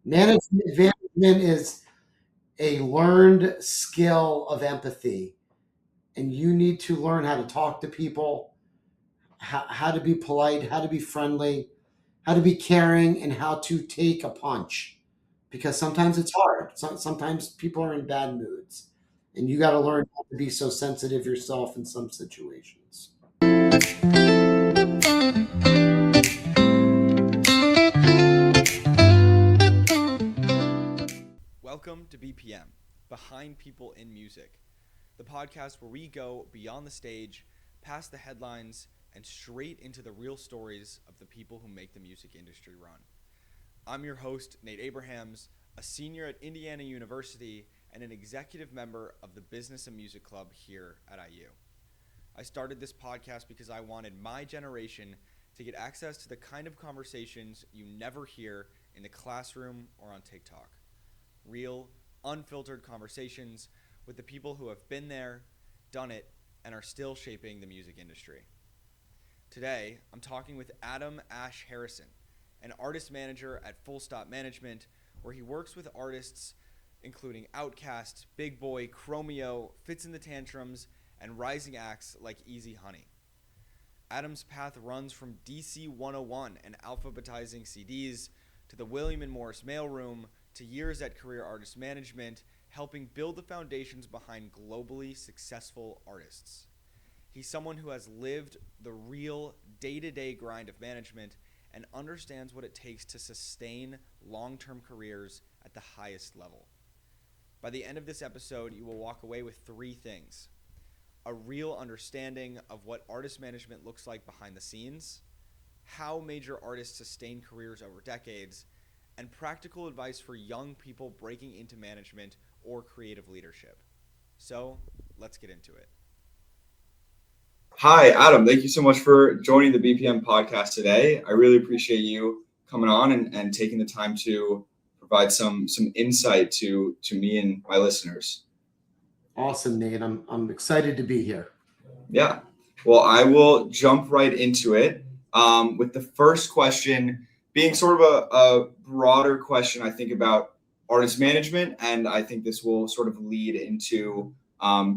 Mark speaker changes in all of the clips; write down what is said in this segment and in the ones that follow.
Speaker 1: Management is a learned skill of empathy, and you need to learn how to talk to people, how to be polite, how to be friendly, how to be caring, and how to take a punch. Because sometimes it's hard. Sometimes people are in bad moods, and you got to learn how to be so sensitive yourself in some situations.
Speaker 2: Welcome to BPM, Behind People in Music, the podcast where we go beyond the stage, past the headlines, and straight into the real stories of the people who make the music industry run. I'm your host, Nate Abrahams, a senior at Indiana University and an executive member of the Business and Music Club here at IU. I started this podcast because I wanted my generation to get access to the kind of conversations you never hear in the classroom or on TikTok. Real, unfiltered conversations with the people who have been there, done it, and are still shaping the music industry. Today, I'm talking with Adam Ash Harrison, an artist manager at Full Stop Management, where he works with artists including Outkast, Big Boy, Chromeo, Fitz and The Tantrums, and rising acts like Easy Honey. Adam's path runs from DC 101 and alphabetizing CDs to the William & Morris mailroom to years at Career Artist Management, helping build the foundations behind globally successful artists. He's someone who has lived the real day-to-day grind of management and understands what it takes to sustain long-term careers at the highest level. By the end of this episode, you will walk away with three things: a real understanding of what artist management looks like behind the scenes, how major artists sustain careers over decades, and practical advice for young people breaking into management or creative leadership. So, let's get into it.
Speaker 3: Hi, Adam. Thank you so much for joining the BPM podcast today. I really appreciate you coming on and taking the time to provide some insight to me and my listeners.
Speaker 1: Awesome, Nate. I'm excited to be here.
Speaker 3: Yeah. Well, I will jump right into it with the first question being sort of a broader question, I think, about artist management, and I think this will sort of lead into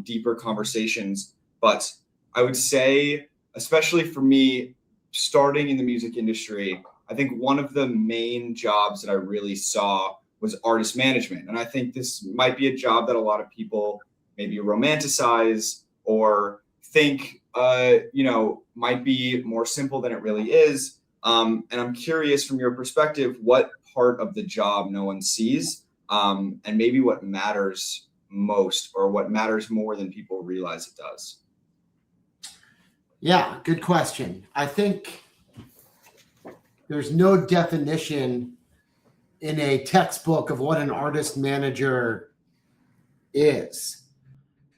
Speaker 3: deeper conversations. But I would say, especially for me, starting in the music industry, I think one of the main jobs that I really saw was artist management. And I think this might be a job that a lot of people maybe romanticize or think, might be more simple than it really is. And I'm curious from your perspective, what part of the job no one sees, and maybe what matters most or what matters more than people realize it does.
Speaker 1: Yeah, good question. I think there's no definition in a textbook of what an artist manager is.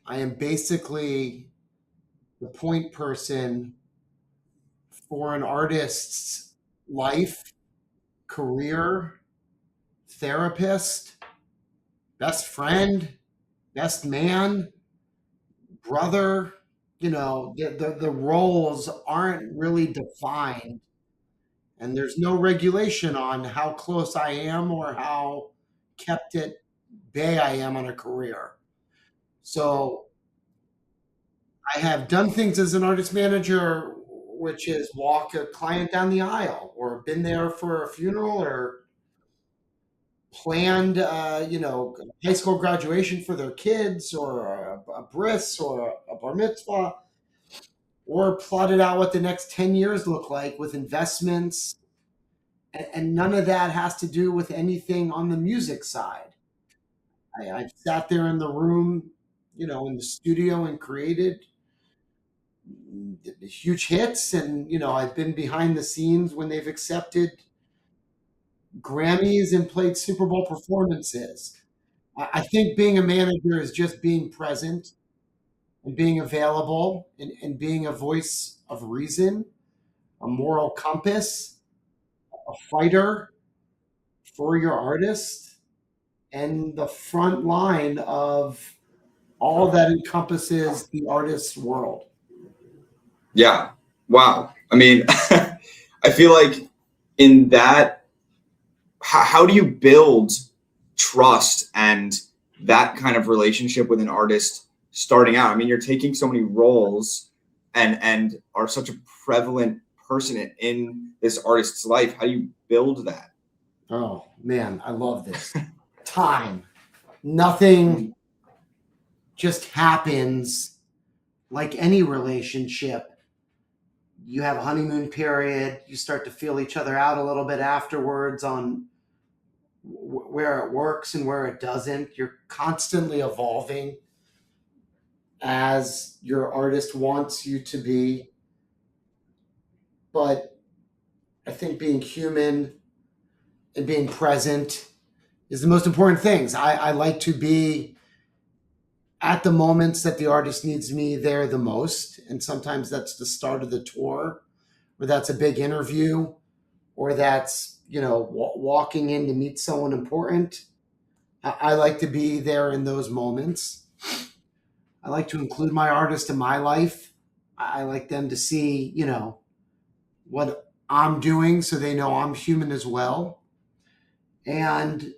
Speaker 1: I am basically the point person for an artist's life, career, therapist, best friend, best man, brother. The roles aren't really defined, and there's no regulation on how close I am or how kept at bay I am on a career. So I have done things as an artist manager, which is walk a client down the aisle or been there for a funeral or planned, high school graduation for their kids or a bris or a bar mitzvah, or plotted out what the next 10 years look like with investments. And none of that has to do with anything on the music side. I've sat there in the room, in the studio and created huge hits. And, I've been behind the scenes when they've accepted Grammys and played Super Bowl performances. I think being a manager is just being present and being available and being a voice of reason, a moral compass, a fighter for your artist, and the front line of all that encompasses the artist's world.
Speaker 3: Yeah. Wow. I mean, I feel like in that, how do you build trust and that kind of relationship with an artist starting out? I mean, you're taking so many roles and are such a prevalent person in this artist's life. How do you build that?
Speaker 1: Oh man, I love this. Time. Nothing just happens like any relationship. You have a honeymoon period. You start to feel each other out a little bit afterwards on where it works and where it doesn't. You're constantly evolving as your artist wants you to be. But I think being human and being present is the most important things. I like to be at the moments that the artist needs me there the most. And sometimes that's the start of the tour, or that's a big interview, or that's, walking in to meet someone important. I like to be there in those moments. I like to include my artist in my life. I like them to see, what I'm doing so they know I'm human as well. And,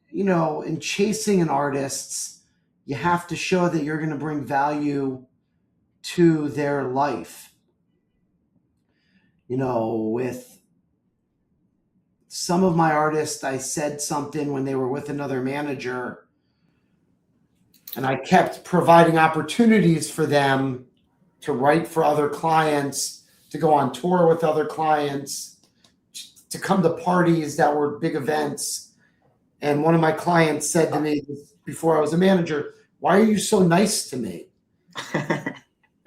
Speaker 1: in chasing an artist, you have to show that you're going to bring value to their life. With some of my artists, I said something when they were with another manager, and I kept providing opportunities for them to write for other clients, to go on tour with other clients, to come to parties that were big events. And one of my clients said to me before I was a manager, "Why are you so nice to me?"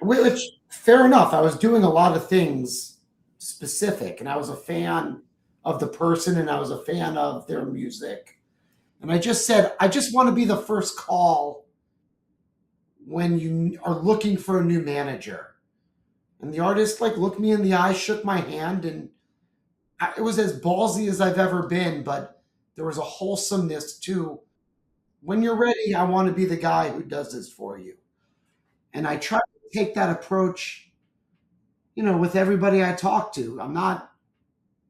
Speaker 1: Which, fair enough. I was doing a lot of things specific, and I was a fan of the person, and I was a fan of their music. And I just said, I just want to be the first call when you are looking for a new manager. And the artist looked me in the eye, shook my hand, and it was as ballsy as I've ever been, but there was a wholesomeness to, when you're ready, I want to be the guy who does this for you. And I try to take that approach, with everybody I talk to.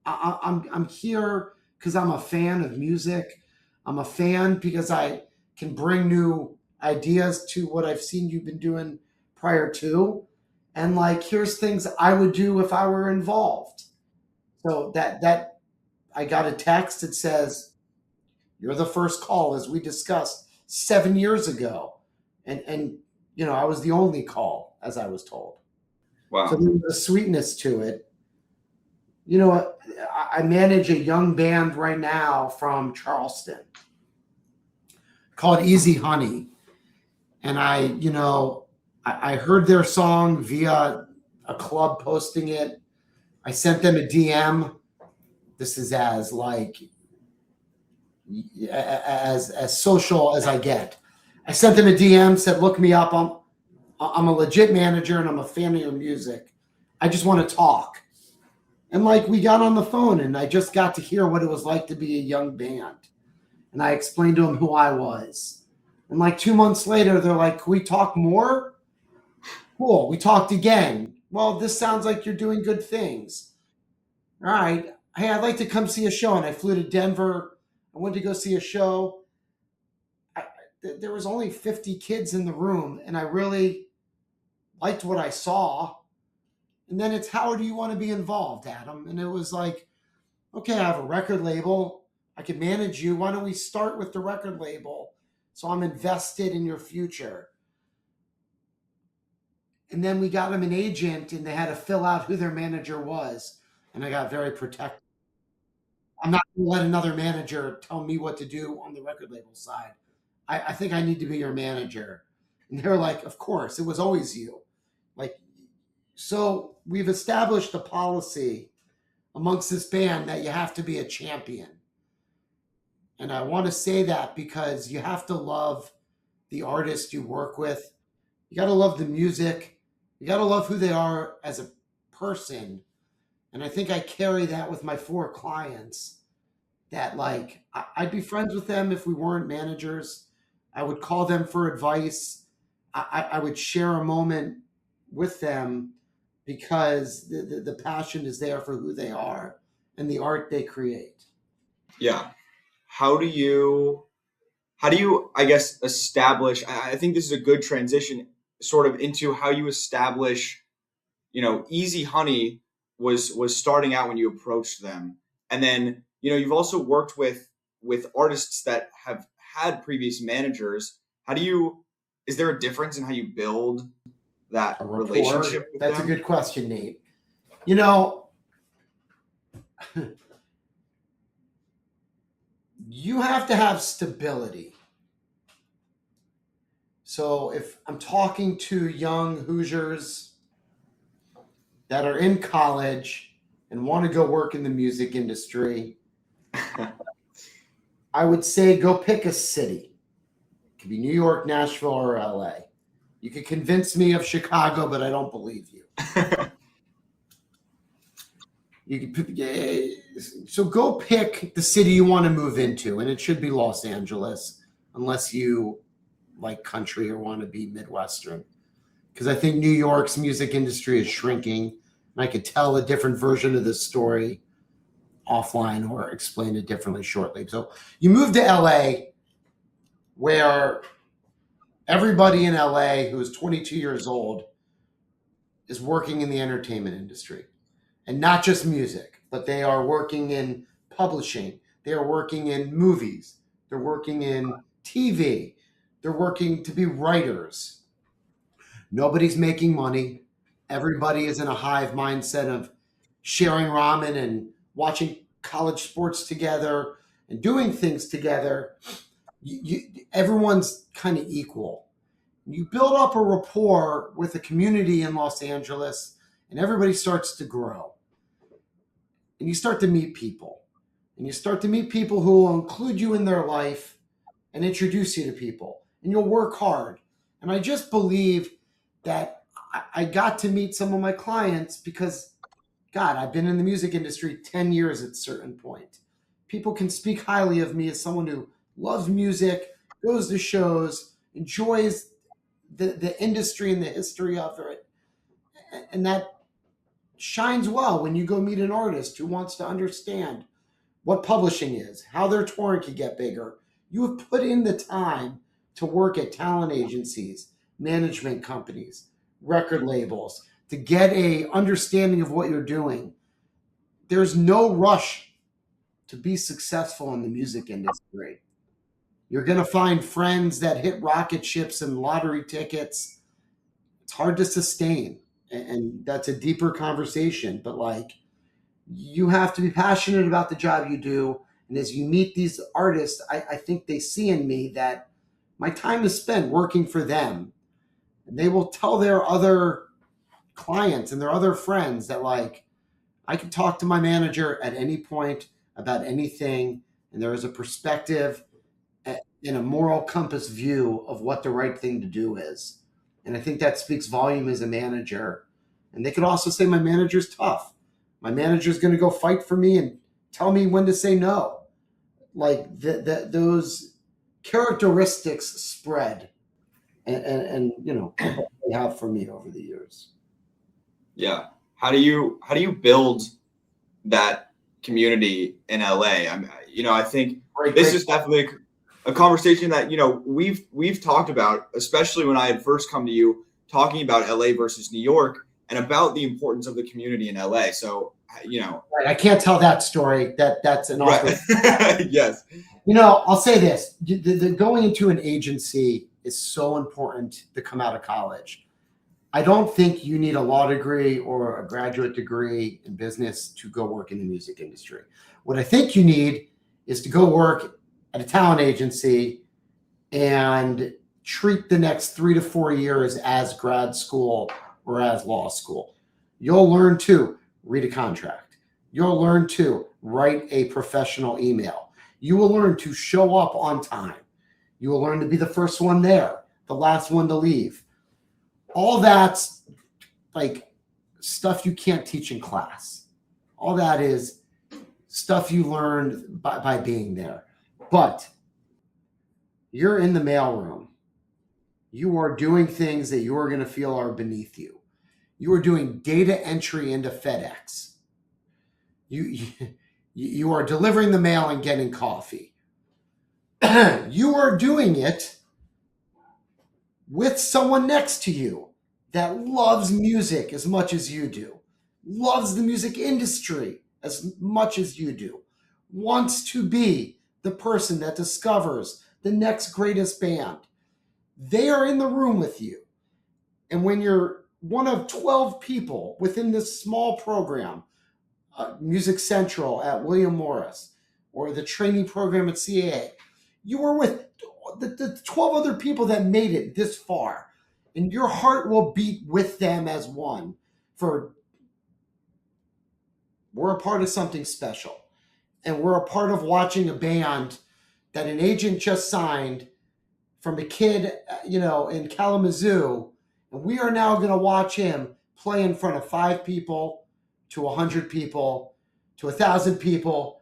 Speaker 1: I'm here because I'm a fan of music. I'm a fan because I can bring new ideas to what I've seen you've been doing prior to. And here's things I would do if I were involved. So that I got a text that says, "You're the first call," as we discussed 7 years ago. And I was the only call, as I was told.
Speaker 3: Wow.
Speaker 1: So there's a sweetness to it. I manage a young band right now from Charleston called Easy Honey. And I heard their song via a club posting it. I sent them a DM. This is as social as I get. I sent them a DM, said, "Look me up. I'm a legit manager and I'm a fan of your music. I just want to talk." And we got on the phone and I just got to hear what it was like to be a young band. And I explained to them who I was. And 2 months later, they're like, "Can we talk more?" Cool. We talked again. "Well, this sounds like you're doing good things." All right. Hey, I'd like to come see a show. And I flew to Denver. I went to go see a show. There was only 50 kids in the room, and I really liked what I saw. And then it's, "How do you want to be involved, Adam?" And it was okay, I have a record label. I can manage you. Why don't we start with the record label so I'm invested in your future? And then we got them an agent, and they had to fill out who their manager was. And I got very protective. I'm not going to let another manager tell me what to do on the record label side. I think I need to be your manager. And they're like, "Of course, it was always you." So we've established a policy amongst this band that you have to be a champion. And I want to say that because you have to love the artist you work with. You got to love the music. You got to love who they are as a person. And I think I carry that with my 4 clients, that I'd be friends with them if we weren't managers. I would call them for advice. I would share a moment with them because the passion is there for who they are and the art they create.
Speaker 3: Yeah. How do you, I guess, establish, I think this is a good transition sort of into how you establish, Easy Honey was starting out when you approached them. And then, you've also worked with artists that have had previous managers. Is there a difference in how you build that
Speaker 1: A rapport?
Speaker 3: relationship with
Speaker 1: That's
Speaker 3: them?
Speaker 1: a good question, Nate. You have to have stability. So if I'm talking to young Hoosiers that are in college and want to go work in the music industry, I would say go pick a city. It could be New York, Nashville, or LA. You could convince me of Chicago, but I don't believe you. So go pick the city you want to move into, and it should be Los Angeles, unless you like country or want to be Midwestern. Because I think New York's music industry is shrinking, and I could tell a different version of this story offline or explain it differently shortly. So you move to LA, where everybody in LA who is 22 years old is working in the entertainment industry. And not just music, but they are working in publishing. They are working in movies. They're working in TV. They're working to be writers. Nobody's making money. Everybody is in a hive mindset of sharing ramen and watching college sports together and doing things together. Everyone's kind of equal. You build up a rapport with the community in Los Angeles, and everybody starts to grow. And you start to meet people. And you start to meet people who will include you in their life and introduce you to people. And you'll work hard. And I just believe that I got to meet some of my clients because, God, I've been in the music industry 10 years at a certain point. People can speak highly of me as someone who loves music, goes to shows, enjoys the industry and the history of it. And that shines well when you go meet an artist who wants to understand what publishing is, how their touring could get bigger. You have put in the time to work at talent agencies, management companies, record labels, to get a understanding of what you're doing. There's no rush to be successful in the music industry. You're going to find friends that hit rocket ships and lottery tickets. It's hard to sustain. And that's a deeper conversation, but you have to be passionate about the job you do. And as you meet these artists, I think they see in me that my time is spent working for them. And they will tell their other clients and their other friends that I can talk to my manager at any point about anything. And there is a perspective and a moral compass view of what the right thing to do is. And I think that speaks volume as a manager. And they could also say my manager's tough. My manager's going to go fight for me and tell me when to say no. Those characteristics spread and they have for me over the years.
Speaker 3: Yeah. How do you build that community in LA? I think this is definitely a conversation that, we've talked about, especially when I had first come to you, talking about LA versus New York and about the importance of the community in LA. So,
Speaker 1: Right, I can't tell that story. That's an awkward.
Speaker 3: Right. Yes.
Speaker 1: I'll say this: the going into an agency is so important to come out of college. I don't think you need a law degree or a graduate degree in business to go work in the music industry. What I think you need is to go work at a talent agency and treat the next 3 to 4 years as grad school or as law school. You'll learn to read a contract. You'll learn to write a professional email. You will learn to show up on time. You will learn to be the first one there, the last one to leave. All that's stuff you can't teach in class. All that is stuff you learned by being there. But you're in the mailroom. You are doing things that you are going to feel are beneath you. You are doing data entry into FedEx. You are delivering the mail and getting coffee. You are doing it with someone next to you that loves music as much as you do, loves the music industry as much as you do, wants to be the person that discovers the next greatest band. They are in the room with you. And when you're one of 12 people within this small program, Music Central at William Morris, or the training program at CAA, you are with the 12 other people that made it this far. And your heart will beat with them as one. We're a part of something special. And we're a part of watching a band that an agent just signed from a kid, in Kalamazoo. And we are now going to watch him play in front of 5 people to 100 people to 1,000 people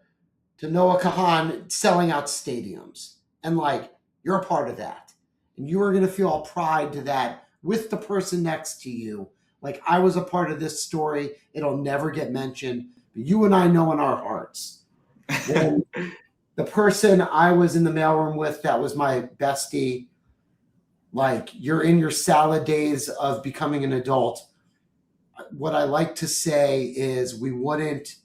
Speaker 1: to Noah Kahan selling out stadiums. And you're a part of that. And you are going to feel all pride to that with the person next to you. I was a part of this story. It'll never get mentioned. But you and I know in our hearts. When the person I was in the mailroom with, that was my bestie, you're in your salad days of becoming an adult. What I like to say is we wouldn't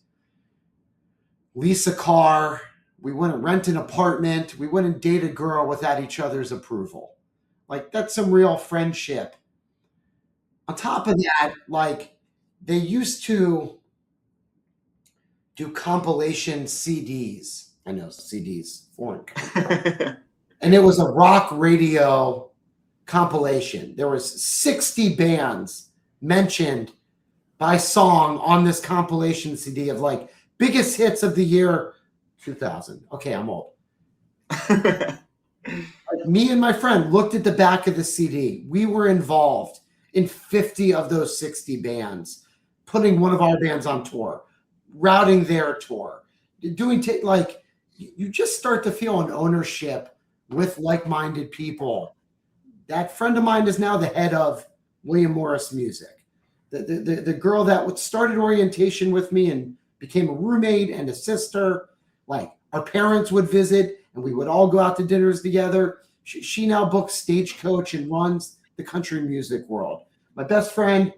Speaker 1: lease a car, we wouldn't rent an apartment, we wouldn't date a girl without each other's approval. That's some real friendship. On top of that, they used to do compilation CDs. I know CDs, foreign. And it was a rock radio compilation. There was 60 bands mentioned by song on this compilation CD of biggest hits of the year 2000. Okay, I'm old. Me and my friend looked at the back of the CD. We were involved in 50 of those 60 bands, putting one of our bands on tour, routing their tour, doing you just start to feel an ownership with like-minded people. That friend of mine is now the head of William Morris Music. The girl that started orientation with me and became a roommate and a sister, our parents would visit and we would all go out to dinners together. She now books Stagecoach and runs the country music world. My best friend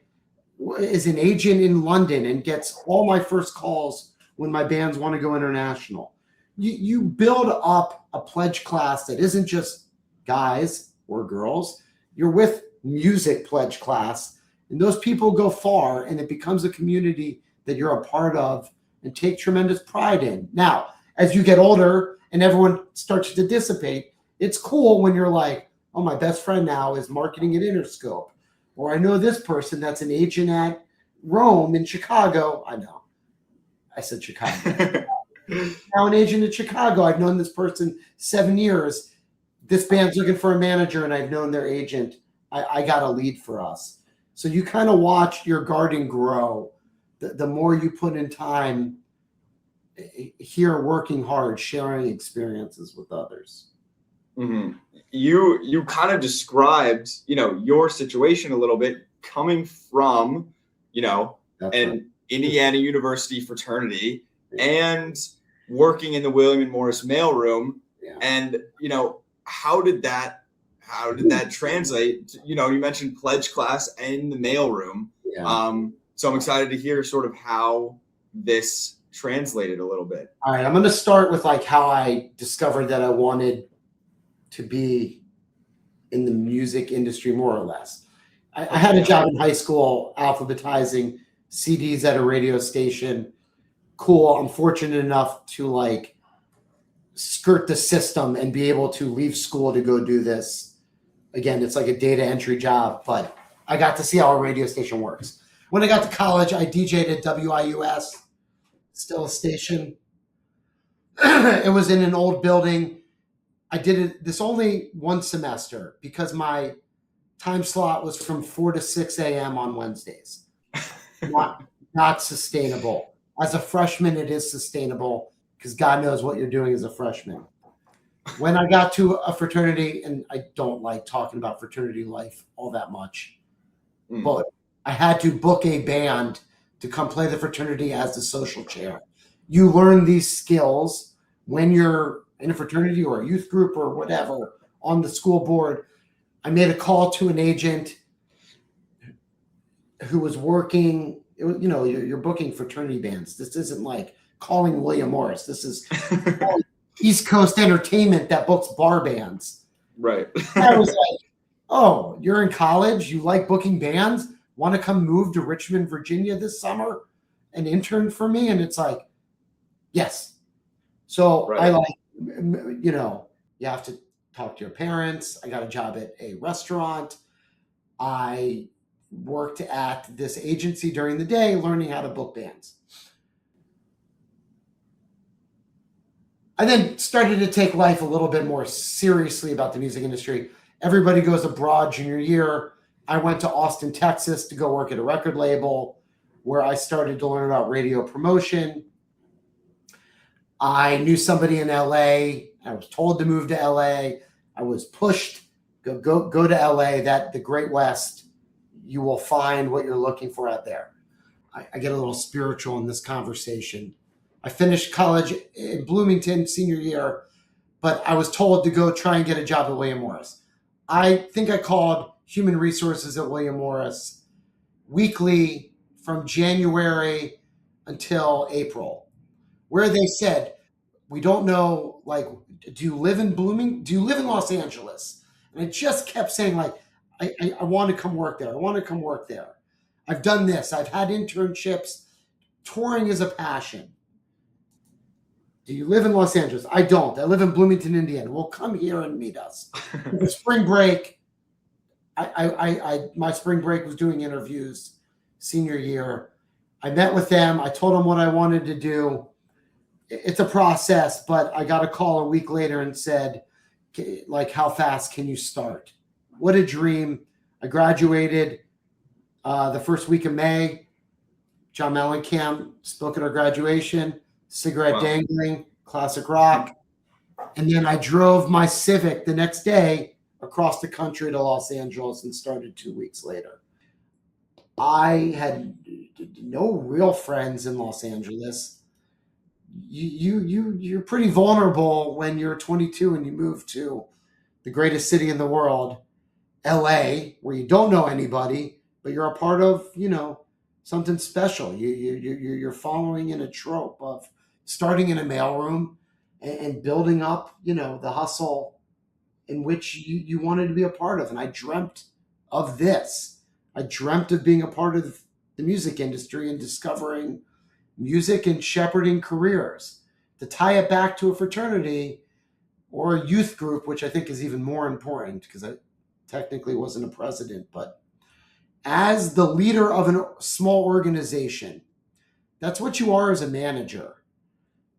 Speaker 1: is an agent in London and gets all my first calls when my bands want to go international. You build up a pledge class that isn't just guys or girls. You're with music pledge class, and those people go far, and it becomes a community that you're a part of and take tremendous pride in. Now, as you get older and everyone starts to dissipate, it's cool when you're oh, my best friend now is marketing at Interscope. Or I know this person that's an agent at Rome in Chicago. I know. I said Chicago. Now an agent in Chicago. I've known this person 7 years. This band's looking for a manager, and I've known their agent. I got a lead for us. So you kind of watch your garden grow. The more you put in time here, working hard, sharing experiences with others.
Speaker 3: Mm-hmm. You kind of described, your situation a little bit, coming from, an Indiana University fraternity and working in the William and Morris mailroom.
Speaker 1: Yeah.
Speaker 3: And, how did that translate? You mentioned pledge class and the mailroom.
Speaker 1: Yeah.
Speaker 3: So I'm excited to hear sort of how this translated a little bit.
Speaker 1: All right. I'm going to start with how I discovered that I wanted to be in the music industry, more or less. I had a job in high school alphabetizing CDs at a radio station. Cool. I'm fortunate enough to skirt the system and be able to leave school to go do this. Again, it's a data entry job, but I got to see how a radio station works. When I got to college, I DJ'd at WIUS, still a station. It was in an old building. I did this only one semester because my time slot was from 4 to 6 a.m. on Wednesdays. Not sustainable. As a freshman, it is sustainable because God knows what you're doing as a freshman. When I got to a fraternity, and I don't like talking about fraternity life all that much, but I had to book a band to come play the fraternity as the social chair. you learn these skills when you're in a fraternity or a youth group or whatever on the school board. I made a call to an agent who was working, you're booking fraternity bands. This isn't like calling William Morris. This is East Coast Entertainment that books bar bands.
Speaker 3: Right.
Speaker 1: I was like, oh, you're in college, you like booking bands, want to come move to Richmond, Virginia this summer and intern for me? And it's like, yes. So
Speaker 3: Right.
Speaker 1: I like, you have to talk to your parents. I got a job at a restaurant. I worked at this agency during the day, learning how to book bands. I then started to take life a little bit more seriously about the music industry. Everybody goes abroad junior year. I went to Austin, Texas to go work at a record label where I started to learn about radio promotion. I knew somebody in LA. I was told to move to LA. I was pushed, go to LA, the Great West. You will find what you're looking for out there. I get a little spiritual in this conversation. I finished college in Bloomington senior year, but I was told to go try and get a job at William Morris. I think I called human resources at William Morris weekly from January until April, where they said, we don't know, like, do you live in Los Angeles? And I just kept saying, like, I want to come work there. I want to come work there. I've done this. I've had internships. Touring is a passion. Do you live in Los Angeles? I don't. I live in Bloomington, Indiana. Well, come here and meet us. For spring break, my spring break was doing interviews senior year. I met with them. I told them what I wanted to do. It's a process, but I got a call a week later and said, like, how fast can you start? What a dream. I graduated the first week of May. John Mellencamp spoke at our graduation. Cigarette dangling, classic rock. And then I drove my Civic the next day across the country to Los Angeles and started 2 weeks later. I had no real friends in Los Angeles. You're pretty vulnerable when you're 22 and you move to the greatest city in the world, LA, where you don't know anybody, but you're a part of, something special. You're following in a trope of starting in a mailroom and building up, the hustle in which you wanted to be a part of. And I dreamt of this. I dreamt of being a part of the music industry and discovering music and shepherding careers. To tie it back to a fraternity or a youth group, which I think is even more important because I technically wasn't a president, but as the leader of a small organization, that's what you are as a manager.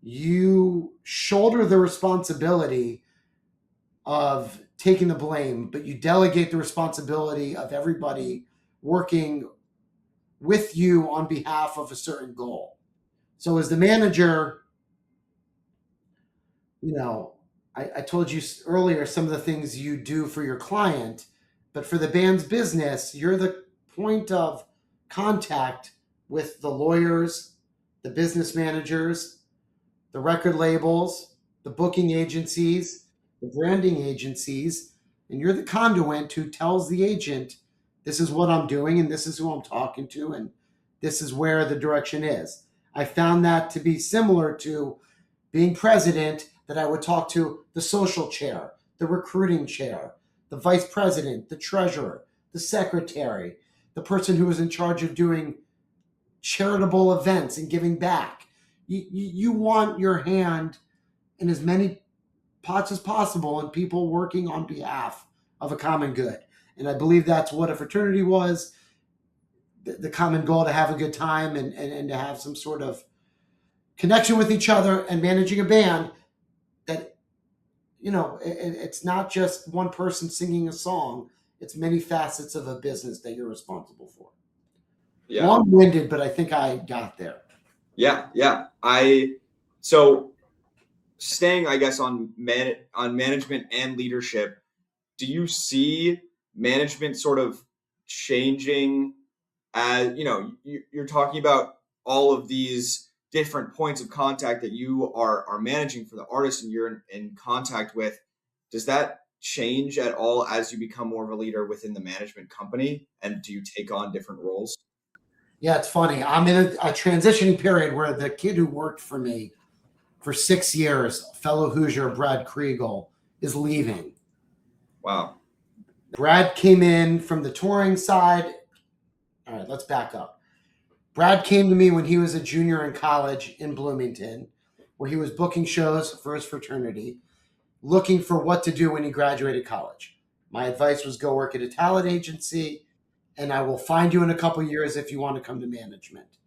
Speaker 1: You shoulder the responsibility of taking the blame, but you delegate the responsibility of everybody working with you on behalf of a certain goal. So as the manager, I told you earlier some of the things you do for your client, but for the band's business, you're the point of contact with the lawyers, the business managers, the record labels, the booking agencies, the branding agencies, and you're the conduit who tells the agent, this is what I'm doing and this is who I'm talking to and this is where the direction is. I found that to be similar to being president, that I would talk to the social chair, the recruiting chair, the vice president, the treasurer, the secretary, the person who was in charge of doing charitable events and giving back. You want your hand in as many pots as possible and people working on behalf of a common good. And I believe that's what a fraternity was, the common goal to have a good time and to have some sort of connection with each other and managing a band that, it's not just one person singing a song. It's many facets of a business that you're responsible for. Yeah. Long-winded, but I think I got there.
Speaker 3: Yeah. So staying, I guess, on management and leadership, do you see management sort of changing as, you're talking about all of these different points of contact that you are managing for the artist and you're in contact with, does that change at all as you become more of a leader within the management company? And do you take on different roles?
Speaker 1: Yeah, it's funny. I'm in a transitioning period where the kid who worked for me for 6 years, fellow Hoosier Brad Kriegel, is leaving.
Speaker 3: Wow.
Speaker 1: Brad came in from the touring side. All right, let's back up. Brad came to me when he was a junior in college in Bloomington, where he was booking shows for his fraternity, looking for what to do when he graduated college. My advice was go work at a talent agency, and I will find you in a couple years if you want to come to management.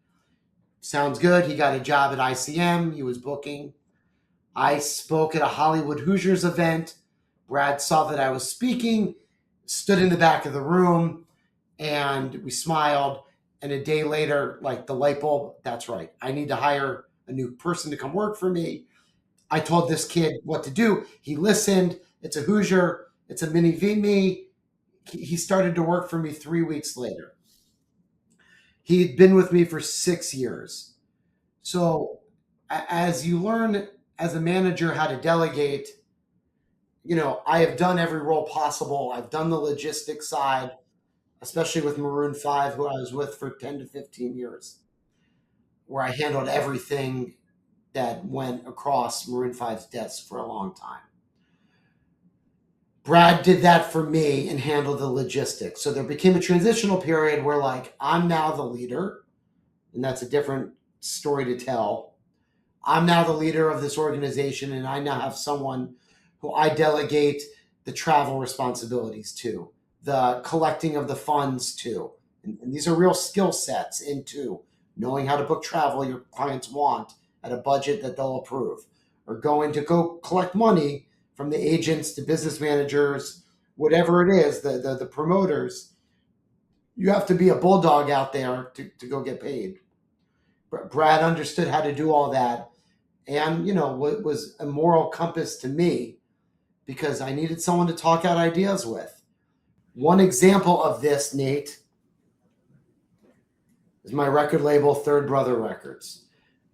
Speaker 1: Sounds good. He got a job at ICM. He was booking. I spoke at a Hollywood Hoosiers event. Brad saw that I was speaking, stood in the back of the room, and we smiled. And a day later, like the light bulb, that's right. I need to hire a new person to come work for me. I told this kid what to do. He listened. It's a Hoosier. It's a mini me. He started to work for me 3 weeks later. He'd been with me for 6 years. So as you learn as a manager how to delegate, I have done every role possible. I've done the logistics side, especially with Maroon 5, who I was with for 10 to 15 years, where I handled everything that went across Maroon 5's desk for a long time. Brad did that for me and handled the logistics. So there became a transitional period where I'm now the leader, and that's a different story to tell. I'm now the leader of this organization, and I now have someone who I delegate the travel responsibilities to, the collecting of the funds to. And these are real skill sets into knowing how to book travel your clients want at a budget that they'll approve, or going to go collect money from the agents to business managers, whatever it is, the promoters. You have to be a bulldog out there to go get paid. Brad understood how to do all that, and was a moral compass to me because I needed someone to talk out ideas with. One example of this, Nate, is my record label, Third Brother Records.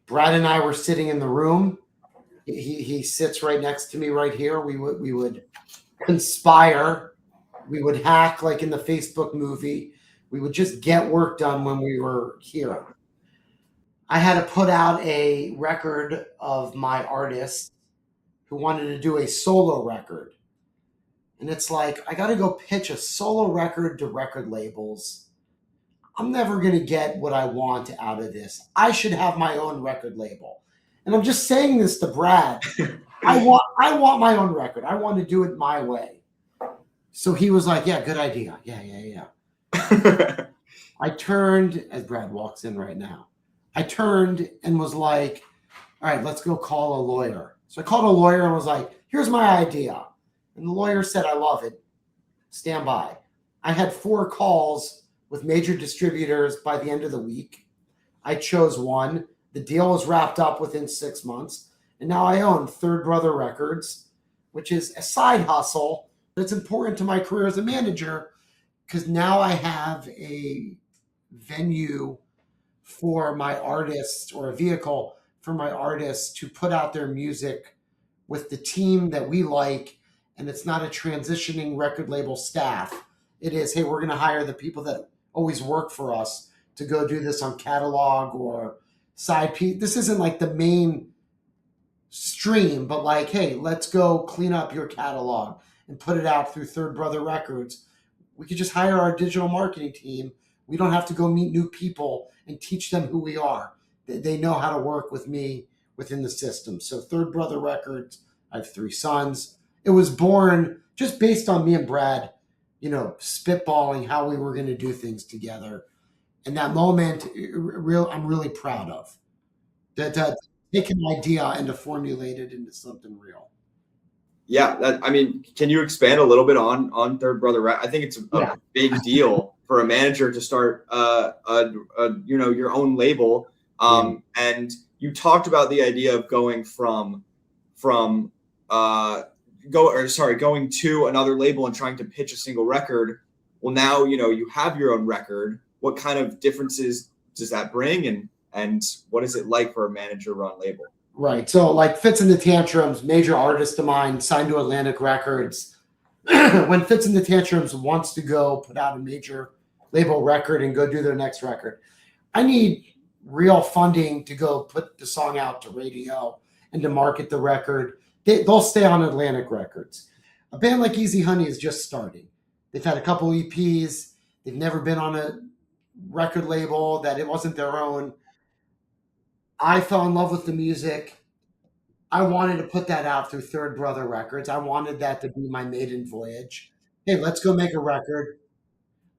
Speaker 1: Brad and I were sitting in the room. He sits right next to me right here. We would conspire. We would hack like in the Facebook movie. We would just get work done when we were here. I had to put out a record of my artist who wanted to do a solo record. And it's like, I got to go pitch a solo record to record labels. I'm never going to get what I want out of this. I should have my own record label. And I'm just saying this to Brad. I want my own record. I want to do it my way. So he was like, yeah, good idea. Yeah. I turned, as Brad walks in right now, I turned and was like, all right, let's go call a lawyer. So I called a lawyer and was like, here's my idea. And the lawyer said, I love it. Stand by. I had 4 calls with major distributors by the end of the week. I chose one. The deal was wrapped up within 6 months. And now I own Third Brother Records, which is a side hustle. But it's important to my career as a manager because now I have a venue for my artists, or a vehicle for my artists to put out their music with the team that we like. And it's not a transitioning record label staff. It is, hey, we're going to hire the people that always work for us to go do this on catalog or side piece. This isn't like the main stream, but like, hey, let's go clean up your catalog and put it out through Third Brother Records. We could just hire our digital marketing team. We don't have to go meet new people and teach them who we are. They know how to work with me within the system. So Third Brother Records, I have 3 sons. It was born just based on me and Brad, spitballing how we were going to do things together. And that moment, I'm really proud of. To take an idea and to formulate it into something real.
Speaker 3: Yeah, can you expand a little bit on Third Brother? I think it's a big deal for a manager to start your own label. And you talked about the idea of going going to another label and trying to pitch a single record. Well, now you have your own record. What kind of differences does that bring, and and what is it like for a manager-run label?
Speaker 1: Right. So like Fitz and The Tantrums, major artist of mine, signed to Atlantic Records. When Fitz and The Tantrums wants to go put out a major label record and go do their next record, I need real funding to go put the song out to radio and to market the record. They'll stay on Atlantic Records. A band like Easy Honey is just starting. They've had a couple EPs. They've never been on a record label that it wasn't their own. I fell in love with the music. I wanted to put that out through Third Brother Records. I wanted that to be my maiden voyage. Hey, let's go make a record.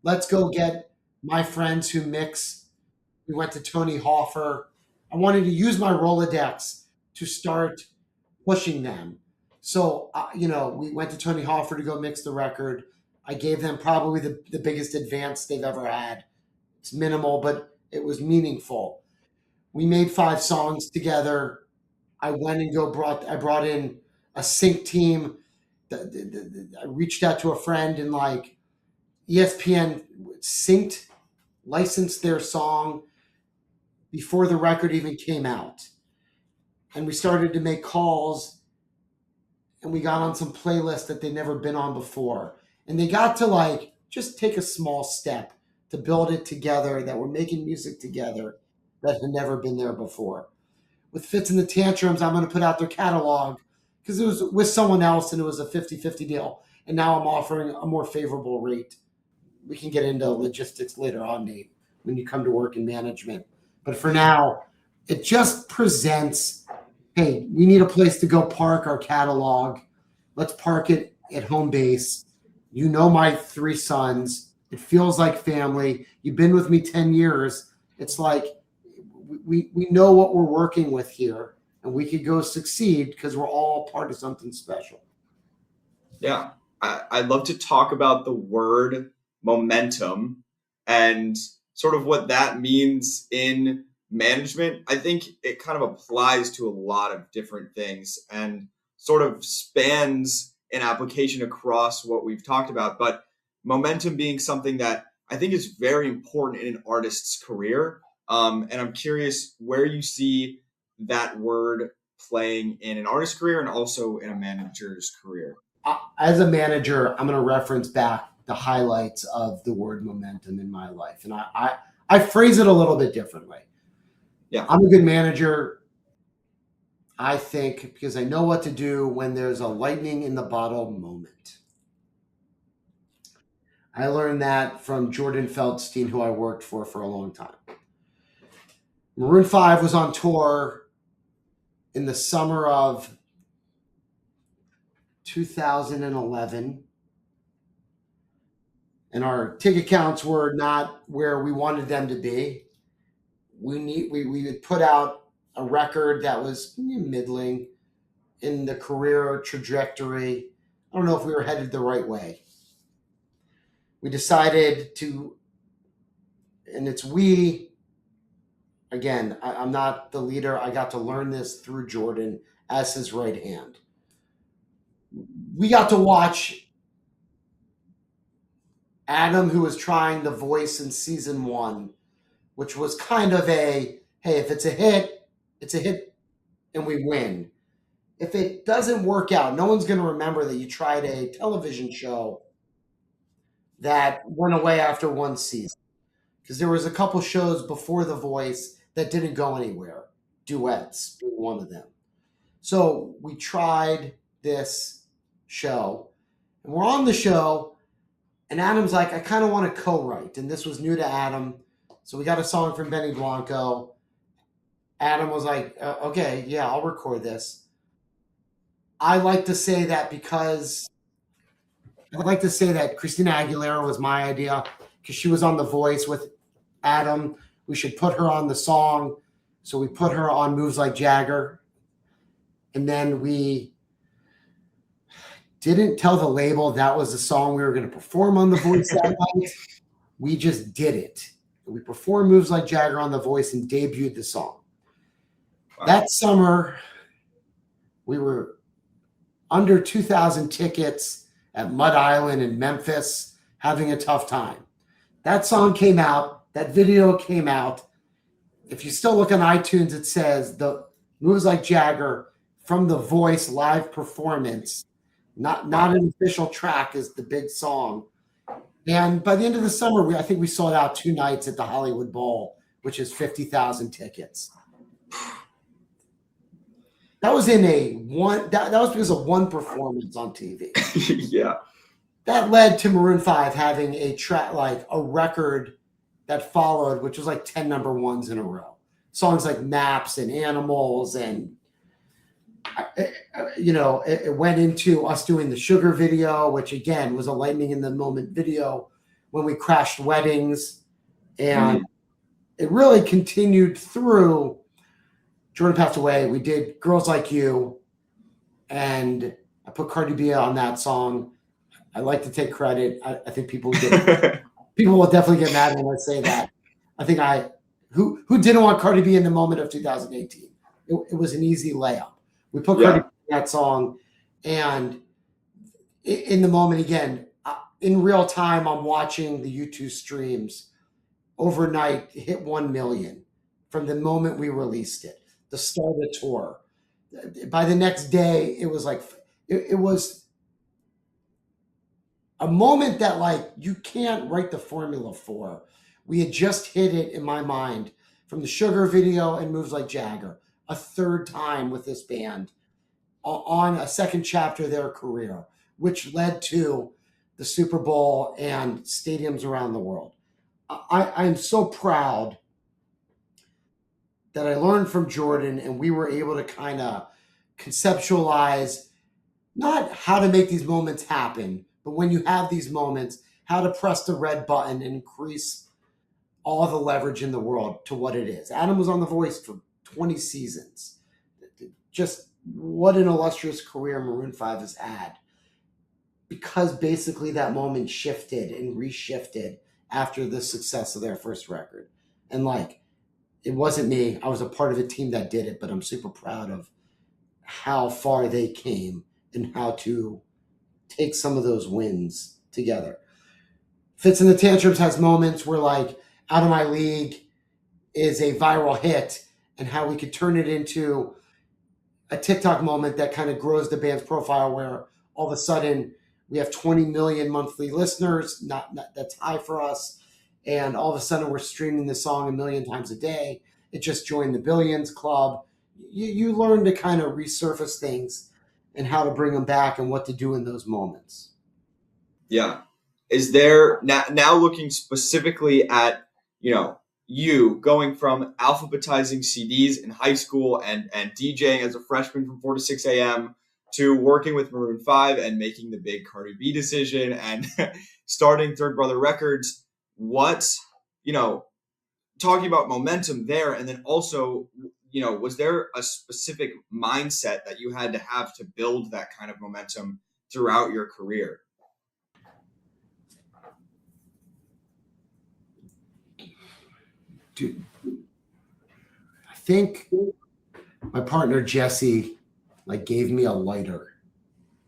Speaker 1: Let's go get my friends who mix. We went to Tony Hoffer. I wanted to use my Rolodex to start pushing them. So, we went to Tony Hoffer to go mix the record. I gave them probably the biggest advance they've ever had. It's minimal, but it was meaningful. We made 5 songs together. I went and I brought in a sync team. I reached out to a friend and like ESPN synced, licensed their song before the record even came out. And we started to make calls and we got on some playlists that they'd never been on before. And they got to like just take a small step to build it together, that we're making music together that had never been there before. With Fitz and The Tantrums, I'm going to put out their catalog because it was with someone else and it was a 50-50 deal. And now I'm offering a more favorable rate. We can get into logistics later on, Nate, when you come to work in management. But for now, it just presents, hey, we need a place to go park our catalog. Let's park it at home base. You know my 3 sons. It feels like family. You've been with me 10 years. It's like we know what we're working with here, and we could go succeed because we're all part of something special.
Speaker 3: Yeah. I'd love to talk about the word momentum and sort of what that means in management. I think it kind of applies to a lot of different things and sort of spans an application across what we've talked about. But momentum being something that I think is very important in an artist's career. And I'm curious where you see that word playing in an artist's career and also in a manager's career.
Speaker 1: As a manager, I'm going to reference back the highlights of the word momentum in my life. And I phrase it a little bit differently.
Speaker 3: Yeah.
Speaker 1: I'm a good manager, I think, because I know what to do when there's a lightning in the bottle moment. I learned that from Jordan Feldstein, who I worked for a long time. Maroon 5 was on tour in the summer of 2011. And our ticket counts were not where we wanted them to be. We would put out a record that was middling in the career trajectory. I don't know if we were headed the right way. We decided to, and it's we, again, I'm not the leader. I got to learn this through Jordan as his right hand. We got to watch Adam, who was trying The Voice in season 1, which was kind of a, hey, if it's a hit and we win. If it doesn't work out, no one's going to remember that you tried a television show that went away after 1 season. Because there was a couple shows before The Voice that didn't go anywhere. Duets being one of them. So we tried this show, and we're on the show, and Adam's like, I kind of want to co-write. And this was new to Adam. So we got a song from Benny Blanco. Adam was like, okay, yeah, I'll record this. I like to say that Christina Aguilera was my idea because she was on The Voice with Adam. We should put her on the song. So we put her on Moves Like Jagger. And then we didn't tell the label that was the song we were going to perform on The Voice that night. We just did it. We performed Moves Like Jagger on The Voice and debuted the song. Wow. That summer, we were under 2,000 tickets at Mud Island in Memphis, having a tough time. That song came out. That video came out. if you still look on iTunes, it says the Moves Like Jagger from The Voice live performance, not an official track, is the big song. And by the end of the summer, I think we sold out 2 nights at the Hollywood Bowl, which is 50,000 tickets. That was that was because of one performance on TV.
Speaker 3: Yeah.
Speaker 1: That led to Maroon 5 having a track, like a record that followed, which was like 10 number ones in a row. Songs like Maps and Animals, and it went into us doing the Sugar video, which again was a lightning in the moment video when we crashed weddings. And it really continued through. Jordan passed away. We did Girls Like You, and I put Cardi B on that song. I like to take credit. I think people will definitely get mad when I say that. I think who didn't want Cardi B in the moment of 2018? It was an easy layup. We put Cardi B in that song, and in the moment, again, in real time, I'm watching the YouTube streams overnight hit 1 million from the moment we released it, the start of the tour. By the next day, it was like, it was a moment that, like, you can't write the formula for. We had just hit it in my mind from the Sugar video and Moves Like Jagger, a third time with this band on a second chapter of their career, which led to the Super Bowl and stadiums around the world. I'm so proud that I learned from Jordan, and we were able to kind of conceptualize not how to make these moments happen, but when you have these moments, how to press the red button and increase all the leverage in the world to what it is. Adam was on The Voice for 20 seasons. Just what an illustrious career Maroon 5 has had, because basically that moment shifted and reshifted after the success of their first record. And like, it wasn't me. I was a part of a team that did it, but I'm super proud of how far they came and how to take some of those wins together. Fitz and The Tantrums has moments where, like, Out of My League is a viral hit, and how we could turn it into a TikTok moment that kind of grows the band's profile, where all of a sudden we have 20 million monthly listeners. Not that's high for us. And all of a sudden we're streaming the song 1 million times a day. It just joined the Billions Club. You learn to kind of resurface things and how to bring them back and what to do in those moments.
Speaker 3: Yeah. Is there now looking specifically at, you going from alphabetizing CDs in high school and DJing as a freshman from 4 to 6 a.m. to working with Maroon 5 and making the big Cardi B decision and starting Third Brother Records? Talking about momentum there, and then also, was there a specific mindset that you had to have to build that kind of momentum throughout your career?
Speaker 1: Dude, I think my partner Jesse gave me a lighter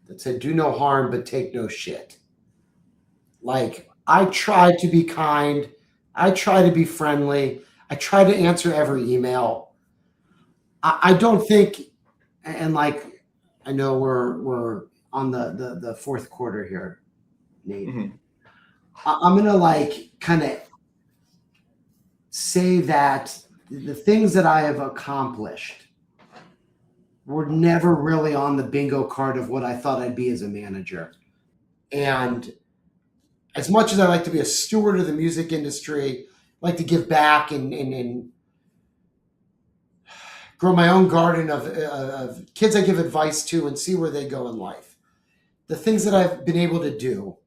Speaker 1: that said, "Do no harm, but take no shit." Like, I try to be kind. I try to be friendly. I try to answer every email. I don't think, and I know we're on the fourth quarter here, Nate.
Speaker 3: Mm-hmm.
Speaker 1: I'm gonna kind of say that the things that I have accomplished were never really on the bingo card of what I thought I'd be as a manager. And as much as I like to be a steward of the music industry, I like to give back and grow my own garden of kids I give advice to and see where they go in life. The things that I've been able to do,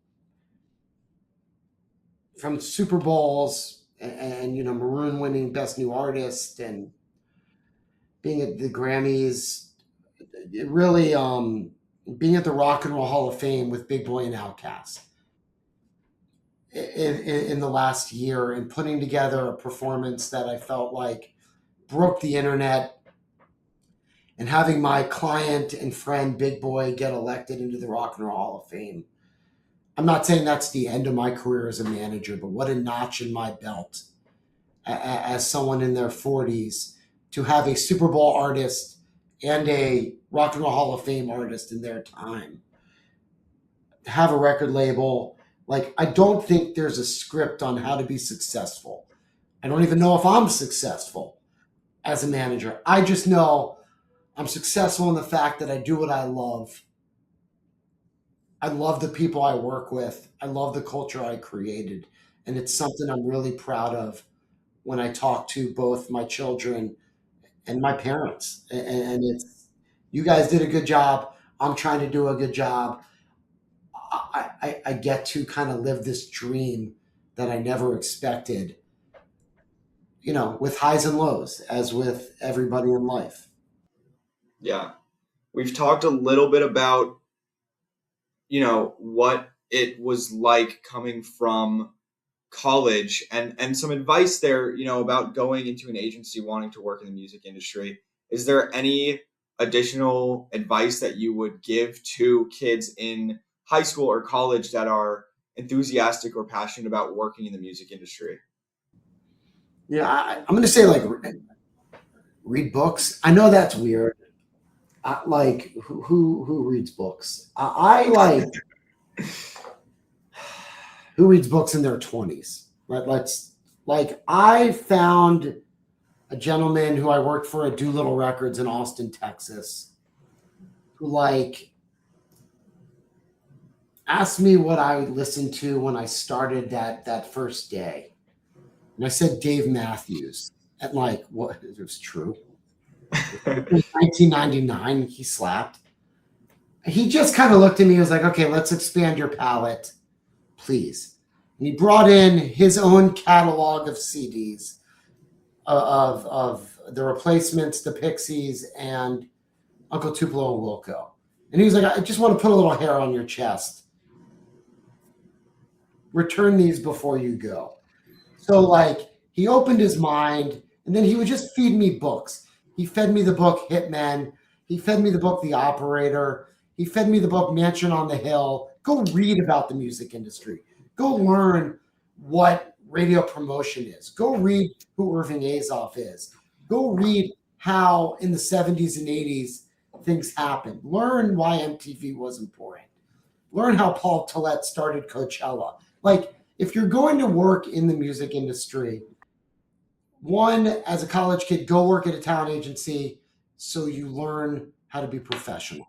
Speaker 1: from Super Bowls and Maroon winning Best New Artist and being at the Grammys, it really being at the Rock and Roll Hall of Fame with Big Boy and Outkast in the last year, and putting together a performance that I felt like broke the internet, and having my client and friend Big Boy get elected into the Rock and Roll Hall of Fame. I'm not saying that's the end of my career as a manager, but what a notch in my belt as someone in their 40s to have a Super Bowl artist and a Rock and Roll Hall of Fame artist in their time, to have a record label. Like, I don't think there's a script on how to be successful. I don't even know if I'm successful as a manager. I just know I'm successful in the fact that I do what I love. I love the people I work with. I love the culture I created. And it's something I'm really proud of when I talk to both my children and my parents. And it's, you guys did a good job. I'm trying to do a good job. I get to kind of live this dream that I never expected, with highs and lows, as with everybody in life.
Speaker 3: Yeah. We've talked a little bit about, what it was like coming from college and some advice there, about going into an agency, wanting to work in the music industry. Is there any additional advice that you would give to kids in high school or college that are enthusiastic or passionate about working in the music industry?
Speaker 1: Yeah, I'm going to say, like, read books. I know that's weird. Like, who reads books? I like who reads books in their 20s. Right? I found a gentleman who I worked for at Doolittle Records in Austin, Texas, who asked me what I listened to when I started that first day. And I said Dave Matthews. And what? It was true. In 1999, he slapped. He just kind of looked at me and was like, okay, let's expand your palette, please. And he brought in his own catalog of CDs of the Replacements, the Pixies, and Uncle Tupelo and Wilco. And he was like, I just want to put a little hair on your chest. Return these before you go. So, he opened his mind, and then he would just feed me books. He fed me the book Hitman. He fed me the book The Operator. He fed me the book Mansion on the Hill. Go read about the music industry. Go learn what radio promotion is. Go read who Irving Azoff is. Go read how in the 70s and 80s things happened. Learn why MTV was important. Learn how Paul Tillett started Coachella. If you're going to work in the music industry, one, as a college kid, go work at a talent agency so you learn how to be professional.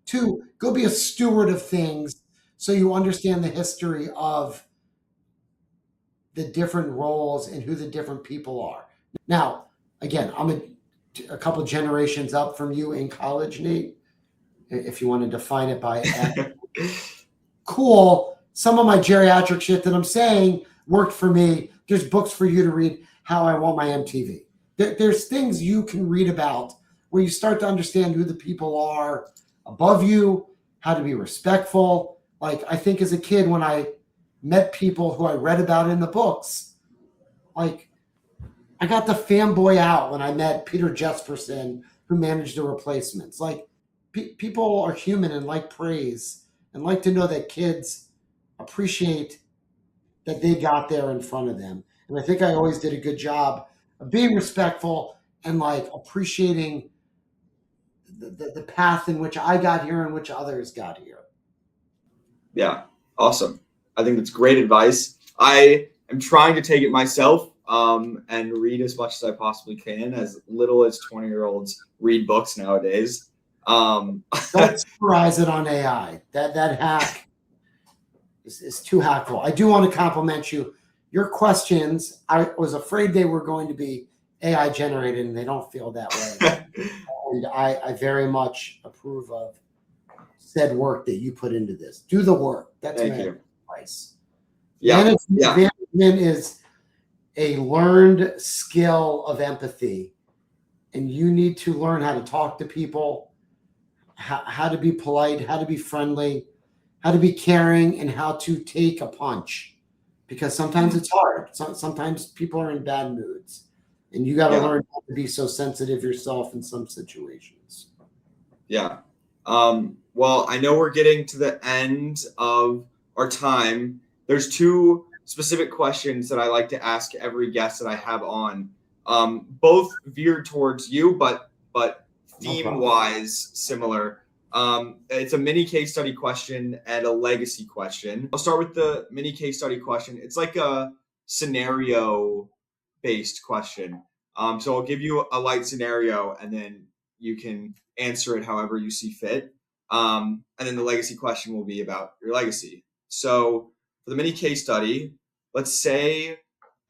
Speaker 1: Two, go be a steward of things so you understand the history of the different roles and who the different people are. Now, again, I'm a couple generations up from you in college, Nate, if you want to define it by cool. Some of my geriatric shit that I'm saying worked for me. There's books for you to read. How I Want My MTV. There's things you can read about where you start to understand who the people are above you, how to be respectful. I think as a kid, when I met people who I read about in the books, I got the fanboy out when I met Peter Jesperson, who managed the Replacements. People are human and like praise and like to know that kids appreciate that they got there in front of them. And I think I always did a good job of being respectful and appreciating the path in which I got here and which others got here.
Speaker 3: Yeah, awesome. I think that's great advice. I am trying to take it myself and read as much as I possibly can. As little as 20-year-olds read books nowadays.
Speaker 1: Don't surprise it on AI. That hack is too hackful. I do want to compliment you. Your questions, I was afraid they were going to be AI generated, and they don't feel that way. And I very much approve of said work that you put into this. Do the work. That's my advice.
Speaker 3: Yeah.
Speaker 1: Management is a learned skill of empathy, and you need to learn how to talk to people, how to be polite, how to be friendly, how to be caring, and how to take a punch. Because sometimes it's hard. Sometimes people are in bad moods. And you got to learn how to be so sensitive yourself in some situations.
Speaker 3: Yeah. Well, I know we're getting to the end of our time. There's two specific questions that I like to ask every guest that I have on, both veered towards you, but theme-wise similar. It's a mini case study question and a legacy question. I'll start with the mini case study question. It's like a scenario-based question. So I'll give you a light scenario, and then you can answer it however you see fit. And then the legacy question will be about your legacy. So for the mini case study, let's say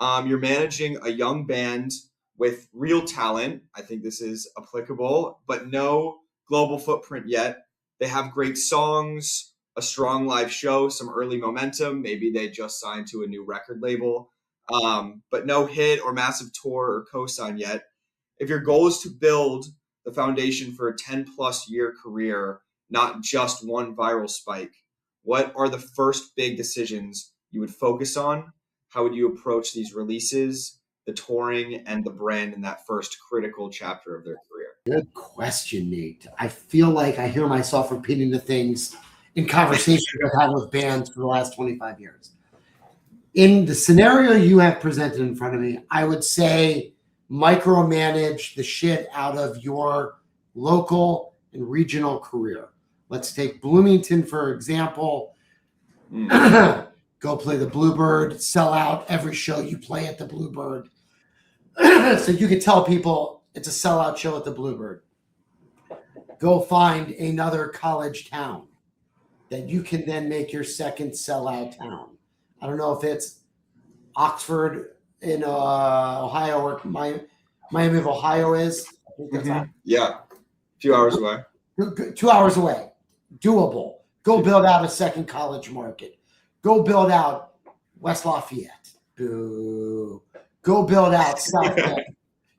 Speaker 3: you're managing a young band with real talent. I think this is applicable, but no global footprint yet. They have great songs, a strong live show, some early momentum. Maybe they just signed to a new record label, but no hit or massive tour or co-sign yet. If your goal is to build the foundation for a 10+ year career, not just one viral spike, what are the first big decisions you would focus on? How would you approach these releases, the touring, and the brand in that first critical chapter of their career?
Speaker 1: Good question, Nate. I feel like I hear myself repeating the things in conversations I've had with bands for the last 25 years. In the scenario you have presented in front of me, I would say micromanage the shit out of your local and regional career. Let's take Bloomington, for example. Go play the Bluebird, sell out every show you play at the Bluebird. So you could tell people it's a sellout show at the Bluebird. Go find another college town that you can then make your second sellout town. I don't know if it's Oxford in Ohio or Miami of Ohio is. I think that's
Speaker 3: Yeah, a few hours away.
Speaker 1: 2 hours away. Doable. Go build out a second college market. Go build out West Lafayette. Boo. Go build out South Bend.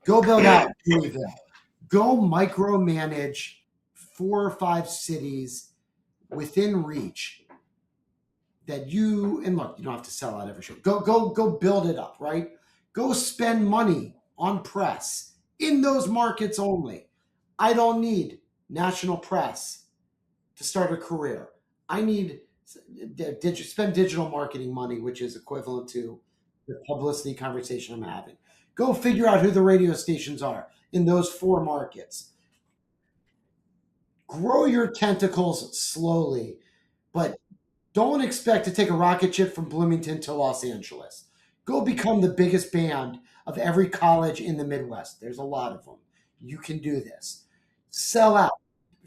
Speaker 1: Go build out Louisville. Go micromanage 4 or 5 cities within reach that you, and look, you don't have to sell out every show. Go build it up, right? Go spend money on press in those markets only. I don't need national press to start a career. I need spend digital marketing money, which is equivalent to the publicity conversation I'm having. Go figure out who the radio stations are in those 4 markets. Grow your tentacles slowly, but don't expect to take a rocket ship from Bloomington to Los Angeles. Go become the biggest band of every college in the Midwest. There's a lot of them. You can do this. Sell out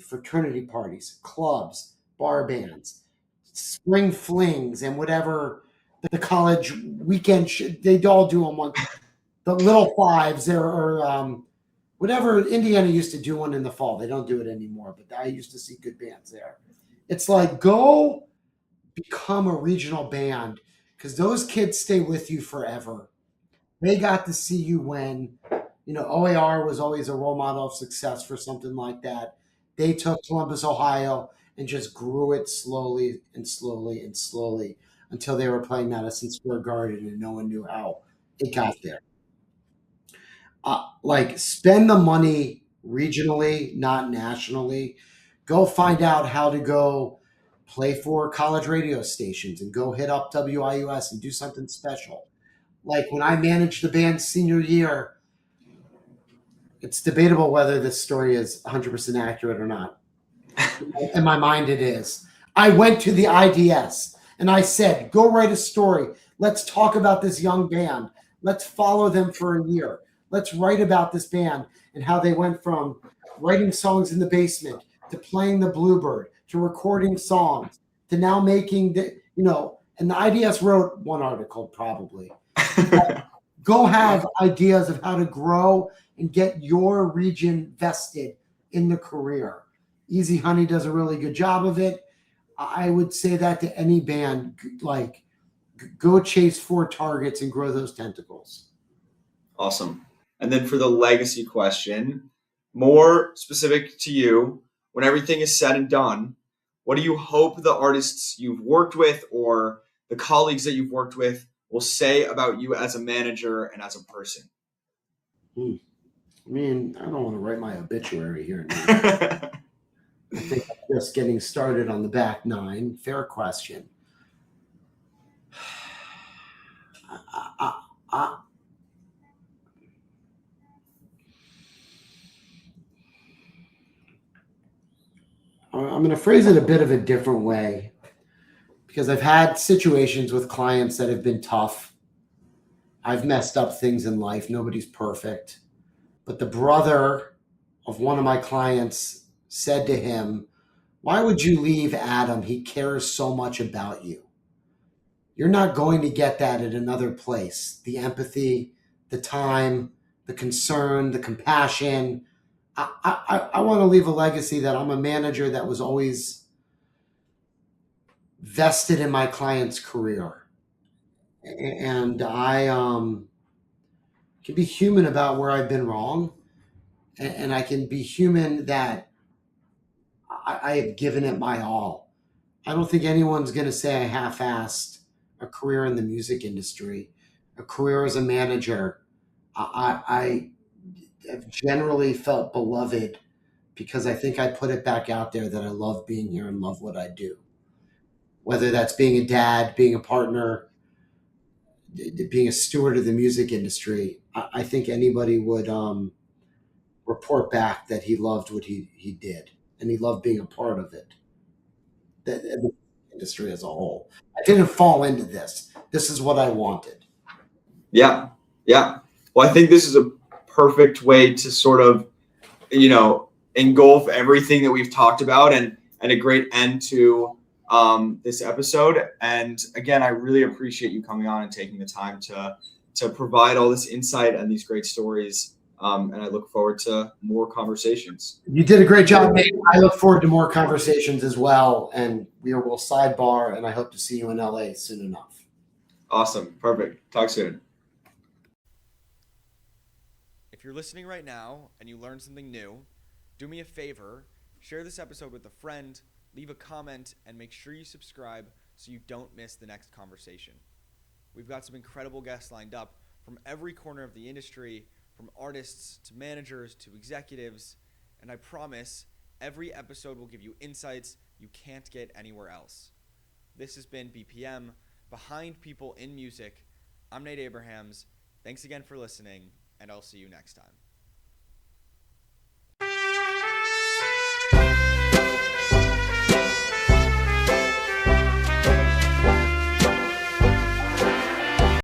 Speaker 1: fraternity parties, clubs, bar bands, spring flings, and whatever the college weekend they all do them on the Little Fives or whatever. Indiana used to do one in the fall. They don't do it anymore, but I used to see good bands there. It's like, go become a regional band because those kids stay with you forever. They got to see you when, OAR was always a role model of success for something like that. They took Columbus, Ohio, and just grew it slowly and slowly and slowly until they were playing Madison Square Garden and no one knew how it got there. Spend the money regionally, not nationally. Go find out how to go play for college radio stations and go hit up WIUS and do something special. Like when I managed the band's senior year, it's debatable whether this story is 100% accurate or not. In my mind, it is. I went to the IDS and I said, go write a story. Let's talk about this young band. Let's follow them for a year. Let's write about this band and how they went from writing songs in the basement to playing the Bluebird to recording songs to now making and the IDS wrote one article probably. Go have ideas of how to grow and get your region vested in the career. Easy Honey does a really good job of it. I would say that to any band, go chase 4 targets and grow those tentacles.
Speaker 3: Awesome. And then for the legacy question, more specific to you, when everything is said and done, what do you hope the artists you've worked with or the colleagues that you've worked with will say about you as a manager and as a person?
Speaker 1: I mean, I don't want to write my obituary here. I think I'm just getting started on the back 9. Fair question. I, I'm going to phrase it a bit of a different way because I've had situations with clients that have been tough. I've messed up things in life. Nobody's perfect. But the brother of one of my clients said to him, "Why would you leave Adam? He cares so much about you. You're not going to get that at another place. The empathy, the time, the concern, the compassion. I want to leave a legacy that I'm a manager that was always vested in my client's career. And I can be human about where I've been wrong. And I can be human that I have given it my all. I don't think anyone's going to say I half-assed a career in the music industry, a career as a manager. I have generally felt beloved because I think I put it back out there that I love being here and love what I do. Whether that's being a dad, being a partner, being a steward of the music industry, I think anybody would report back that he loved what he did and he loved being a part of it. The industry as a whole. I didn't fall into this. This is what I wanted.
Speaker 3: Yeah. Yeah. Well, I think this is a perfect way to sort of, engulf everything that we've talked about and a great end to this episode. And again, I really appreciate you coming on and taking the time to provide all this insight and these great stories. And I look forward to more conversations.
Speaker 1: You did a great job, Nate. I look forward to more conversations as well. And we will sidebar, and I hope to see you in LA soon enough.
Speaker 3: Awesome. Perfect. Talk soon.
Speaker 2: If you're listening right now and you learned something new, do me a favor, share this episode with a friend, leave a comment, and make sure you subscribe so you don't miss the next conversation. We've got some incredible guests lined up from every corner of the industry, from artists to managers to executives, and I promise every episode will give you insights you can't get anywhere else. This has been BPM, Behind People in Music. I'm Nate Abrahams. Thanks again for listening, and I'll see you next time.